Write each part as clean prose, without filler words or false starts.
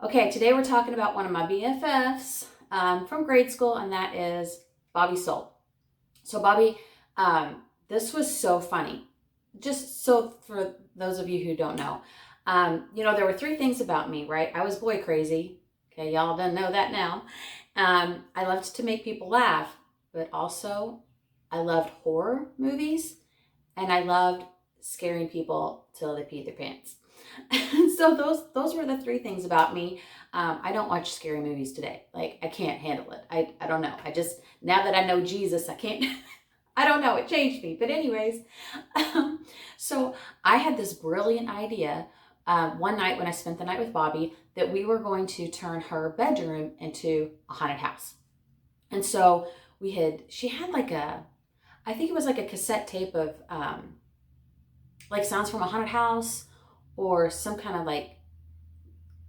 Okay, today we're talking about one of my BFFs from grade school, and that is Bobby Soul. So, Bobby, this was so funny. Just so for those of you who don't know, there were three things about me, right? I was boy crazy. Okay, y'all don't know that now. I loved to make people laugh, but also I loved horror movies and I loved scaring people till they peed their pants. So those were the three things about me. I don't watch scary movies today. Like I can't handle it. I don't know. I just now that I know Jesus, I can't. I don't know. It changed me. But anyways, so I had this brilliant idea one night when I spent the night with Bobby that we were going to turn her bedroom into a haunted house. And so she had like I think it was like a cassette tape of like sounds from a haunted house or some kind of like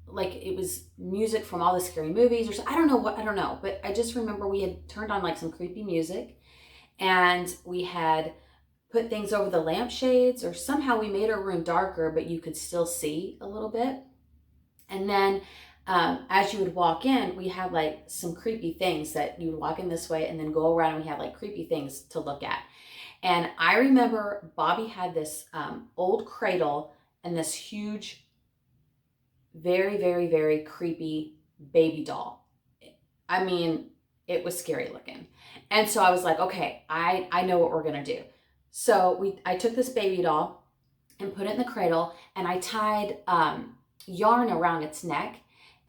it was music from all the scary movies or so. I don't know, but I just remember we had turned on like some creepy music and we had put things over the lampshades or somehow we made our room darker but you could still see a little bit. And then as you would walk in, we had like some creepy things that you would walk in this way and then go around and we had like creepy things to look at. And I remember Bobby had this old cradle and this huge, very, very, very creepy baby doll. I mean, it was scary looking. And so I was like, okay, I know what we're gonna do. So I took this baby doll and put it in the cradle and I tied yarn around its neck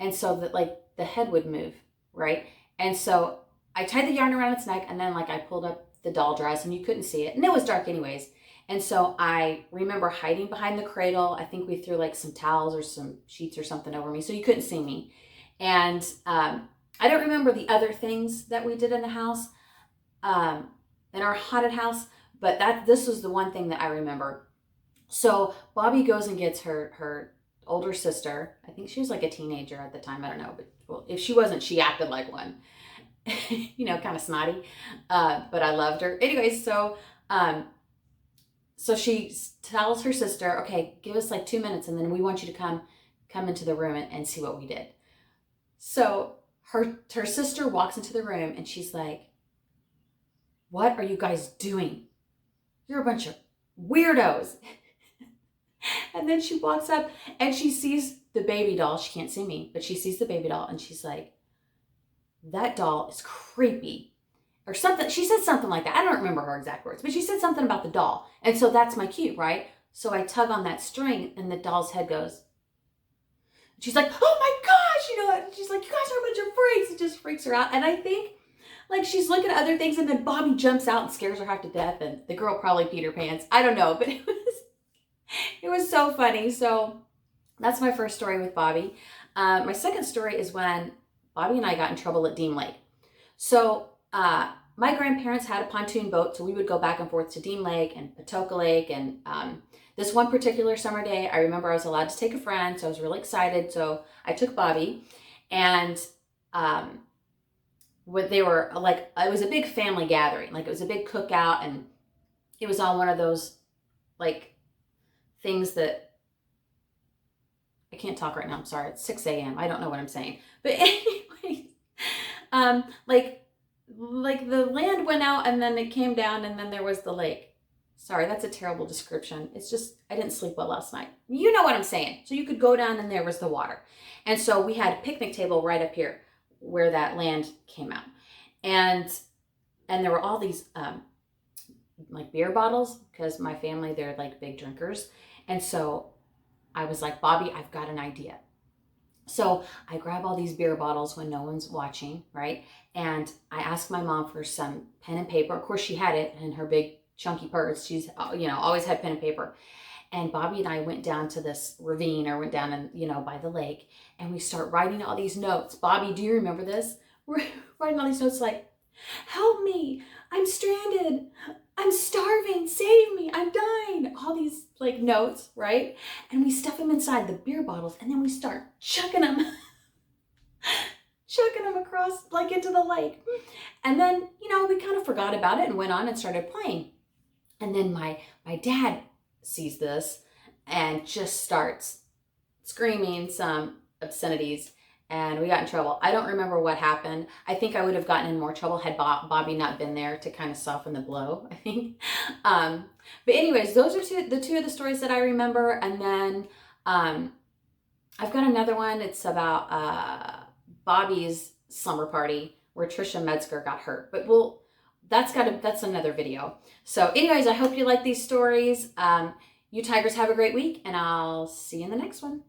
and so that like the head would move, right? And so I tied the yarn around its neck and then like I pulled up the doll dress and you couldn't see it and it was dark anyways. And so I remember hiding behind the cradle. I think we threw like some towels or some sheets or something over me so you couldn't see me. And I don't remember the other things that we did in the house, in our haunted house, but this was the one thing that I remember. So Bobby goes and gets her older sister. I think she was like a teenager at the time. I don't know, but well, if she wasn't, she acted like one. Kind of snotty, but I loved her. Anyways, so she tells her sister, okay, give us like 2 minutes and then we want you to come into the room and see what we did. So her sister walks into the room and she's like, what are you guys doing? You're a bunch of weirdos. And then she walks up and she sees the baby doll. She can't see me, but she sees the baby doll and she's like, that doll is creepy or something. She said something like that. I don't remember her exact words, but she said something about the doll. And so that's my cue, right? So I tug on that string and the doll's head goes. She's like, oh my gosh, and she's like, you guys are a bunch of freaks. It just freaks her out. And I think like she's looking at other things and then Bobby jumps out and scares her half to death and the girl probably peed her pants. I don't know, but it was so funny. So that's my first story with Bobby. My second story is when Bobby and I got in trouble at Deem Lake. So my grandparents had a pontoon boat, so we would go back and forth to Deem Lake and Patoka Lake. And this one particular summer day, I remember I was allowed to take a friend, so I was really excited. So I took Bobby, and they were like, it was a big family gathering, like it was a big cookout, and it was on one of those like things that I can't talk right now. I'm sorry. It's 6 a.m. I don't know what I'm saying. But anyway, like the land went out and then it came down and then there was the lake. Sorry, that's a terrible description. It's just, I didn't sleep well last night. You know what I'm saying. So you could go down and there was the water. And so we had a picnic table right up here where that land came out. And there were all these like beer bottles because my family, they're like big drinkers. And so I was like, Bobby, I've got an idea. So I grab all these beer bottles when no one's watching, right? And I asked my mom for some pen and paper. Of course, she had it in her big chunky purse. She's, always had pen and paper. And Bobby and I went down to this ravine or went down and, by the lake and we start writing all these notes. Bobby, do you remember this? We're writing all these notes like, help me, I'm stranded, I'm starving, save me, I'm dying. All these like notes, right? And we stuff them inside the beer bottles and then we start chucking them across like into the lake. And then, we kind of forgot about it and went on and started playing. And then my dad sees this and just starts screaming some obscenities, and we got in trouble. I don't remember what happened. I think I would have gotten in more trouble had Bobby not been there to kind of soften the blow, I think. But anyways, those are the two of the stories that I remember. And then I've got another one. It's about Bobby's slumber party where Trisha Metzger got hurt. But that's another video. So anyways, I hope you like these stories. You tigers have a great week, and I'll see you in the next one.